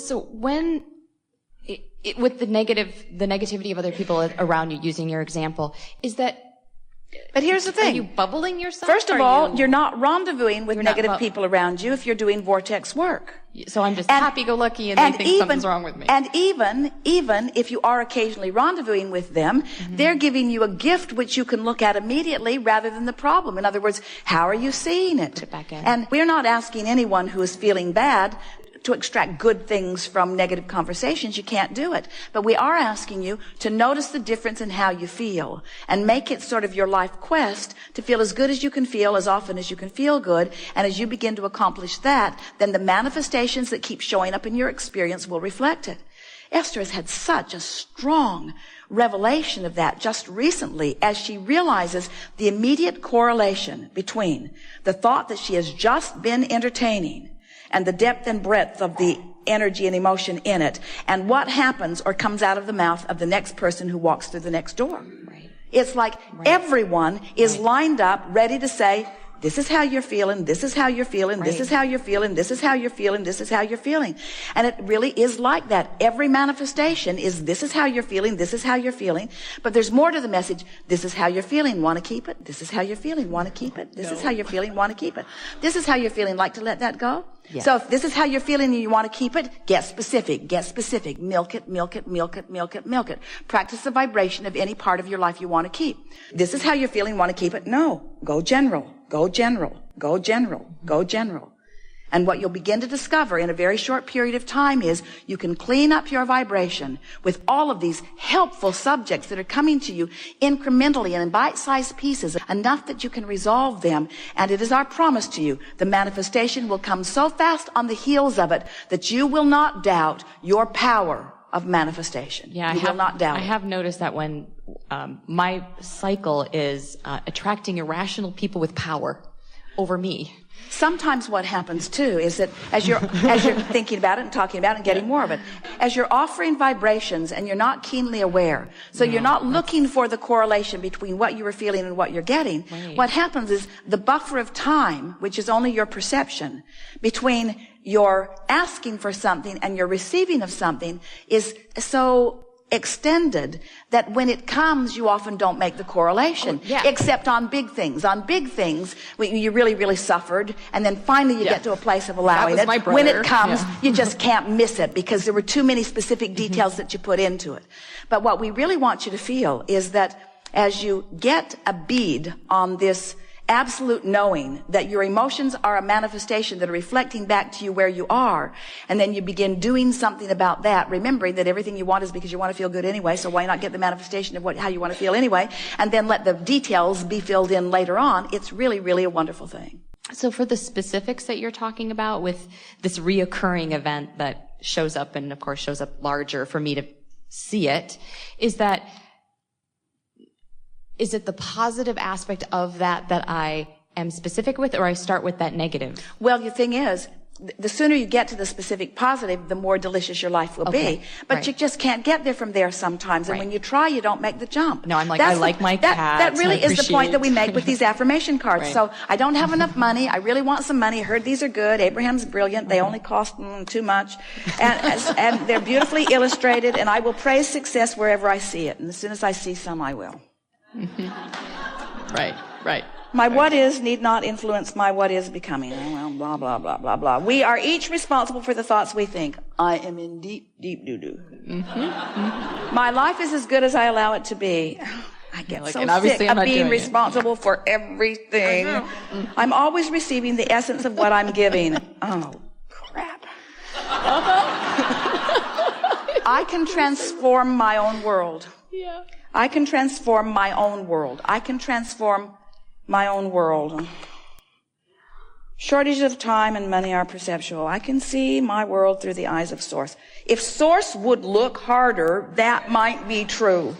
So when, with the negativity of other people around you, using your example, is that, but here's the thing. Are you bubbling yourself? First of all, you're not rendezvousing with negative people around you if you're doing vortex work. So I'm just happy-go-lucky and they think something's wrong with me. And even if you are occasionally rendezvousing with them, they're giving you a gift which you can look at immediately rather than the problem. In other words, how are you seeing it? Put it back in. And we're not asking anyone who is feeling bad to extract good things from negative conversations. You can't do it. But we are asking you to notice the difference in how you feel and make it sort of your life quest to feel as good as you can feel as often as you can feel good. And as you begin to accomplish that, then the manifestations that keep showing up in your experience will reflect it. Esther has had such a strong revelation of that just recently as she realizes the immediate correlation between the thought that she has just been entertaining and the depth and breadth of the energy and emotion in it, and what happens or comes out of the mouth of the next person who walks through the next door. Right. It's like everyone is lined up, ready to say, this is how you're feeling, this is how you're feeling, this is how you're feeling, this is how you're feeling, this is how you're feeling. And it really is like that. Every manifestation is this is how you're feeling, this is how you're feeling. But there's more to the message. This is how you're feeling, want to keep it. This is how you're feeling, want to keep it. This is how you're feeling, want to keep it. This is how you're feeling, like to let that go. Yes. So if this is how you're feeling and you want to keep it, get specific, milk it, milk it, milk it, milk it, milk it. Practice the vibration of any part of your life you want to keep. This is how you're feeling, want to keep it. No, go general, go general, go general, go general. And what you'll begin to discover in a very short period of time is you can clean up your vibration with all of these helpful subjects that are coming to you incrementally and in bite-sized pieces, enough that you can resolve them. And it is our promise to you, the manifestation will come so fast on the heels of it that you will not doubt your power of manifestation. Yeah, you will not doubt it. I have noticed that when my cycle is attracting irrational people with power over me. Sometimes what happens too is that as you're thinking about it and talking about it and getting more of it, as you're offering vibrations and you're not keenly aware, so you're not looking for the correlation between what you were feeling and what you're getting, what happens is the buffer of time, which is only your perception, between your asking for something and your receiving of something is so extended that when it comes, you often don't make the correlation, except on big things. On big things, you really, really suffered, and then finally you get to a place of allowing it. When it comes, you just can't miss it because there were too many specific details that you put into it. But what we really want you to feel is that as you get a bead on this absolute knowing that your emotions are a manifestation that are reflecting back to you where you are, and then you begin doing something about that, remembering that everything you want is because you want to feel good anyway, so why not get the manifestation of how you want to feel anyway, and then let the details be filled in later on. It's really, really a wonderful thing. So for the specifics that you're talking about with this reoccurring event that shows up, and of course shows up larger for me to see it, is it the positive aspect of that I am specific with, or I start with that negative? Well, the thing is, the sooner you get to the specific positive, the more delicious your life will be. But you just can't get there from there sometimes. And when you try, you don't make the jump. No, I'm like, I like my cat. That really is the point that we make with these affirmation cards. So I don't have enough money. I really want some money. I heard these are good. Abraham's brilliant. They only cost too much. And they're beautifully illustrated. And I will praise success wherever I see it. And as soon as I see some, I will. Right. My what is need not influence my what is becoming. Well, blah, blah, blah, blah, blah. We are each responsible for the thoughts we think. I am in deep, deep doo-doo. My life is as good as I allow it to be. I get so sick of being responsible for everything. I'm always receiving the essence of what I'm giving. Oh, crap. I can transform my own world. I can transform my own world. I can transform my own world. Shortages of time and money are perceptual. I can see my world through the eyes of Source. If Source would look harder, that might be true.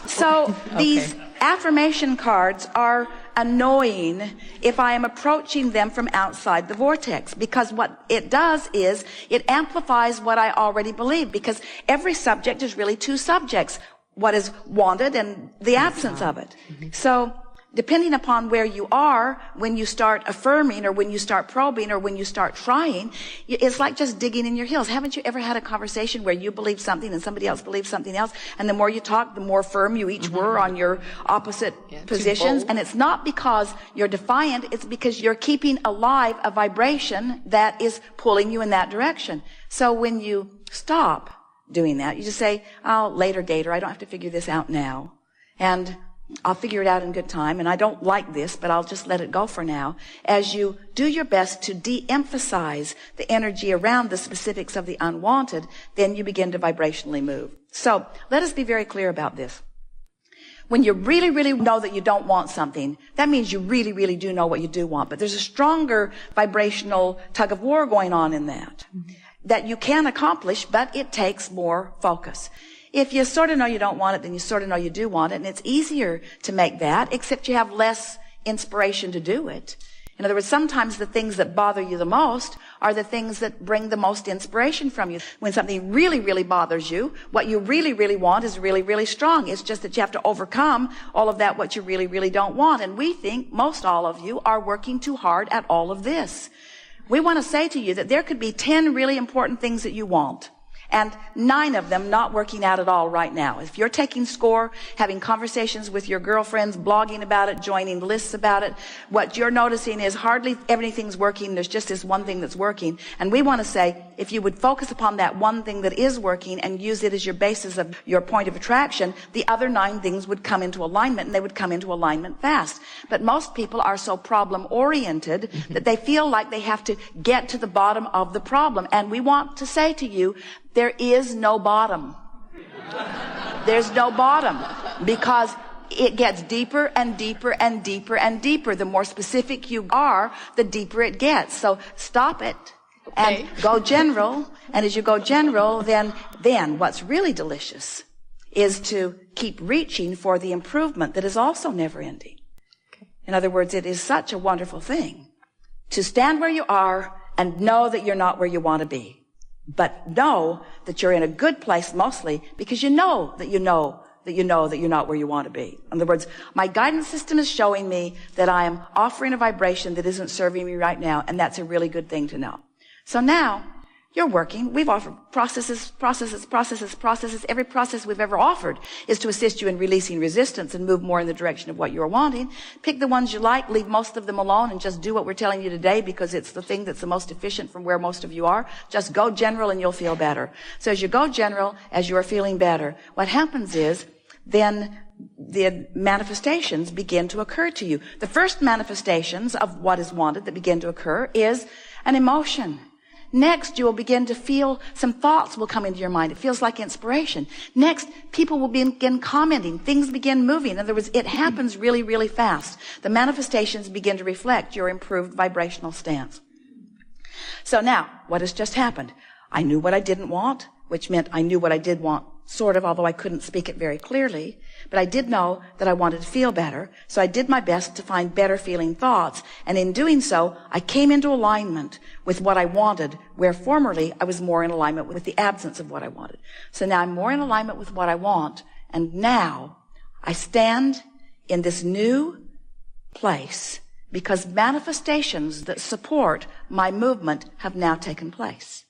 So these affirmation cards are annoying if I am approaching them from outside the vortex, because what it does is it amplifies what I already believe, because every subject is really two subjects, what is wanted and the absence of it. So depending upon where you are, when you start affirming or when you start probing or when you start trying, it's like just digging in your heels. Haven't you ever had a conversation where you believe something and somebody else believes something else? And the more you talk, the more firm you each were on your opposite positions. And it's not because you're defiant. It's because you're keeping alive a vibration that is pulling you in that direction. So when you stop doing that, you just say, oh, later date, or I don't have to figure this out now. And I'll figure it out in good time, and I don't like this, but I'll just let it go for now. As you do your best to de-emphasize the energy around the specifics of the unwanted, then you begin to vibrationally move. So let us be very clear about this. When you really, really know that you don't want something, that means you really, really do know what you do want. But there's a stronger vibrational tug of war going on in that you can accomplish, but it takes more focus. If you sort of know you don't want it, then you sort of know you do want it, and it's easier to make that, except you have less inspiration to do it. In other words, sometimes the things that bother you the most are the things that bring the most inspiration from you. When something really, really bothers you, what you really, really want is really, really strong. It's just that you have to overcome all of that, what you really, really don't want. And we think most all of you are working too hard at all of this. We want to say to you that there could be 10 really important things that you want, and 9 of them not working out at all right now. If you're taking score, having conversations with your girlfriends, blogging about it, joining lists about it, what you're noticing is hardly everything's working. There's just this one thing that's working. And we want to say, if you would focus upon that one thing that is working and use it as your basis of your point of attraction, the other 9 things would come into alignment, and they would come into alignment fast. But most people are so problem-oriented that they feel like they have to get to the bottom of the problem. And we want to say to you, there is no bottom. There's no bottom, because it gets deeper and deeper and deeper and deeper. The more specific you are, the deeper it gets. So stop it and go general. And as you go general, then what's really delicious is to keep reaching for the improvement that is also never ending. In other words, it is such a wonderful thing to stand where you are and know that you're not where you want to be. But know that you're in a good place mostly because you know that you know that you know that you're not where you want to be. In other words, my guidance system is showing me that I am offering a vibration that isn't serving me right now, and that's a really good thing to know. So now you're working. We've offered processes. Every process we've ever offered is to assist you in releasing resistance and move more in the direction of what you're wanting. Pick the ones you like, leave most of them alone, and just do what we're telling you today because it's the thing that's the most efficient from where most of you are. Just go general and you'll feel better. So as you go general, as you are feeling better, what happens is then the manifestations begin to occur to you. The first manifestations of what is wanted that begin to occur is an emotion. Next, you will begin to feel some thoughts will come into your mind. It feels like inspiration. Next, people will begin commenting. Things begin moving. In other words, it happens really, really fast. The manifestations begin to reflect your improved vibrational stance. So now, what has just happened? I knew what I didn't want, which meant I knew what I did want, sort of, although I couldn't speak it very clearly. But I did know that I wanted to feel better, so I did my best to find better feeling thoughts. And in doing so, I came into alignment with what I wanted, where formerly I was more in alignment with the absence of what I wanted. So now I'm more in alignment with what I want, and now I stand in this new place because manifestations that support my movement have now taken place.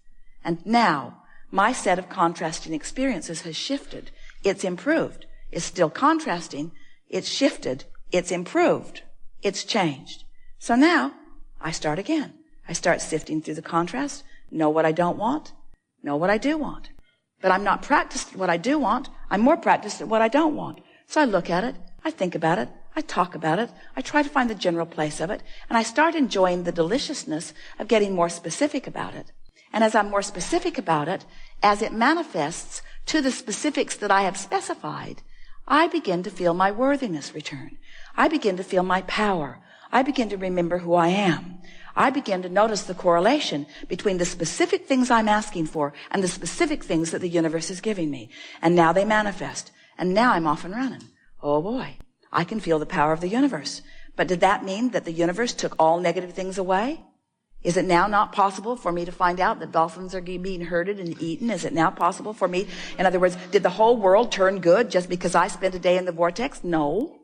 And now my set of contrasting experiences has shifted. It's improved. It's still contrasting. It's shifted. It's improved. It's changed. So now I start again. I start sifting through the contrast, know what I don't want, know what I do want. But I'm not practiced at what I do want. I'm more practiced at what I don't want. So I look at it. I think about it. I talk about it. I try to find the general place of it. And I start enjoying the deliciousness of getting more specific about it. And as I'm more specific about it, as it manifests to the specifics that I have specified, I begin to feel my worthiness return. I begin to feel my power. I begin to remember who I am. I begin to notice the correlation between the specific things I'm asking for and the specific things that the universe is giving me. And now they manifest. And now I'm off and running. Oh boy, I can feel the power of the universe. But did that mean that the universe took all negative things away? Is it now not possible for me to find out that dolphins are being herded and eaten? Is it now possible for me? In other words, did the whole world turn good just because I spent a day in the vortex? No.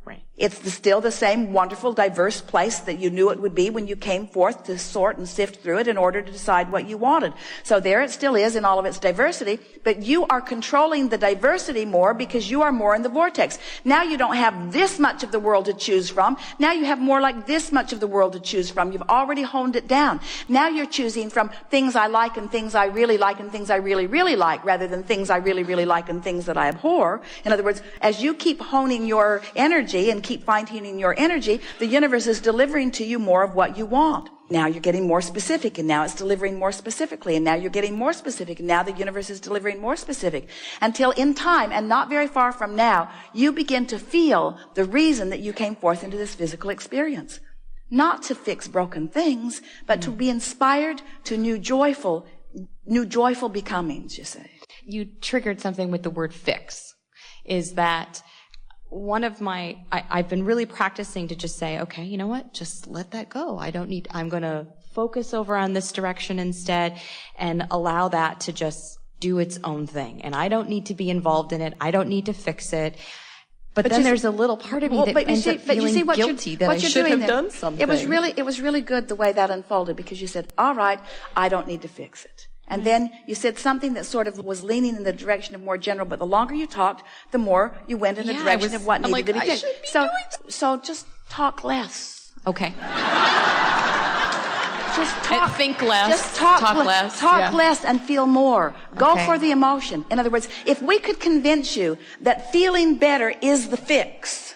Right. It's still the same wonderful, diverse place that you knew it would be when you came forth to sort and sift through it in order to decide what you wanted. So there it still is in all of its diversity, but you are controlling the diversity more because you are more in the vortex. Now you don't have this much of the world to choose from. Now you have more like this much of the world to choose from. You've already honed it down. Now you're choosing from things I like and things I really like and things I really, really like rather than things I really, really like and things that I abhor. In other words, as you keep honing your energy and keep fine-tuning your energy, the universe is delivering to you more of what you want. Now you're getting more specific, and now it's delivering more specifically, and now you're getting more specific, and now the universe is delivering more specific. Until in time, and not very far from now, you begin to feel the reason that you came forth into this physical experience. Not to fix broken things, but to be inspired to new joyful becomings, you say. You triggered something with the word fix, is that one of I've been really practicing to just say, okay, you know what? Just let that go. I'm going to focus over on this direction instead and allow that to just do its own thing. And I don't need to be involved in it. I don't need to fix it. But then there's a little part of me that ends up feeling guilty that I should have done something. It was really good the way that unfolded, because you said, all right, I don't need to fix it. And then you said something that sort of was leaning in the direction of more general, but the longer you talked, the more you went in the direction of what needed to be fixed. So just talk less. Okay. Just talk. Think less. Just talk less. Talk less and feel more. Go for the emotion. In other words, if we could convince you that feeling better is the fix.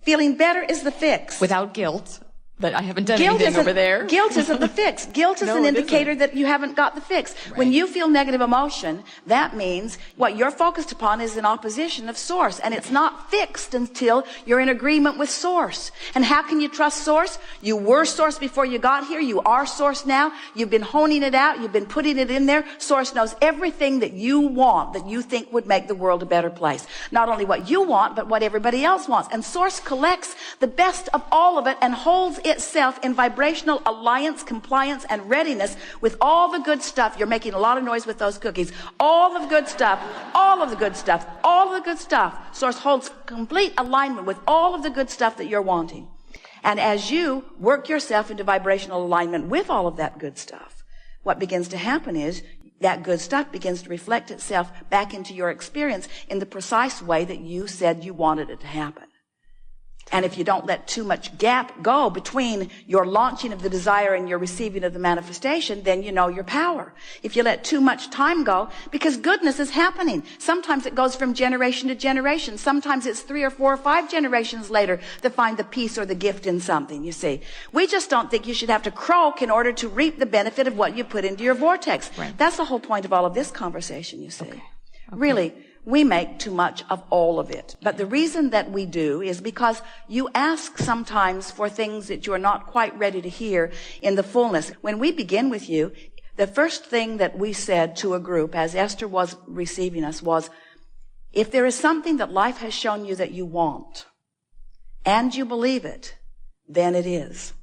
Feeling better is the fix. Without guilt. But I haven't done anything over there. Guilt isn't the fix. Guilt is an indicator that you haven't got the fix. Right. When you feel negative emotion, that means what you're focused upon is in opposition of Source. And it's not fixed until you're in agreement with Source. And how can you trust Source? You were Source before you got here. You are Source now. You've been honing it out. You've been putting it in there. Source knows everything that you want, that you think would make the world a better place. Not only what you want, but what everybody else wants. And Source collects the best of all of it and holds itself in vibrational alliance, compliance, and readiness with all the good stuff. You're making a lot of noise with those cookies. All of the good stuff, all of the good stuff, all of the good stuff. Source holds complete alignment with all of the good stuff that you're wanting. And as you work yourself into vibrational alignment with all of that good stuff, what begins to happen is that good stuff begins to reflect itself back into your experience in the precise way that you said you wanted it to happen. And if you don't let too much gap go between your launching of the desire and your receiving of the manifestation, then you know your power. If you let too much time go, because goodness is happening. Sometimes it goes from generation to generation. Sometimes it's 3 or 4 or 5 generations later to find the peace or the gift in something, you see. We just don't think you should have to croak in order to reap the benefit of what you put into your vortex. Right. That's the whole point of all of this conversation, you see. Okay. Really. We make too much of all of it. But the reason that we do is because you ask sometimes for things that you're not quite ready to hear in the fullness. When we begin with you, the first thing that we said to a group as Esther was receiving us was, if there is something that life has shown you that you want, and you believe it, then it is.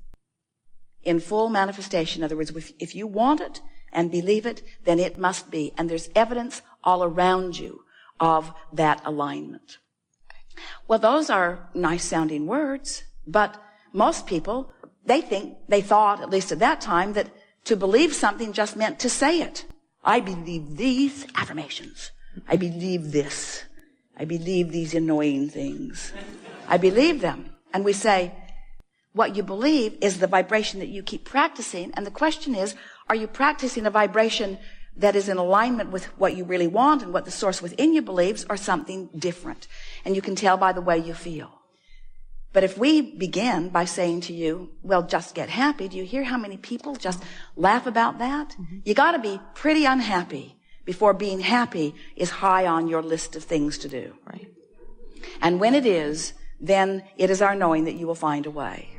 In full manifestation. In other words, if you want it and believe it, then it must be. And there's evidence all around you of that alignment. Well, those are nice sounding words, but most people, they thought, at least at that time, that to believe something just meant to say it. I believe these affirmations. I believe this. I believe these annoying things. I believe them. And we say, what you believe is the vibration that you keep practicing. And the question is, are you practicing a vibration that is in alignment with what you really want and what the Source within you believes, or something different? And you can tell by the way you feel. But if we begin by saying to you, well, just get happy, do you hear how many people just laugh about that? Mm-hmm. You got to be pretty unhappy before being happy is high on your list of things to do. Right. And when it is, then it is our knowing that you will find a way.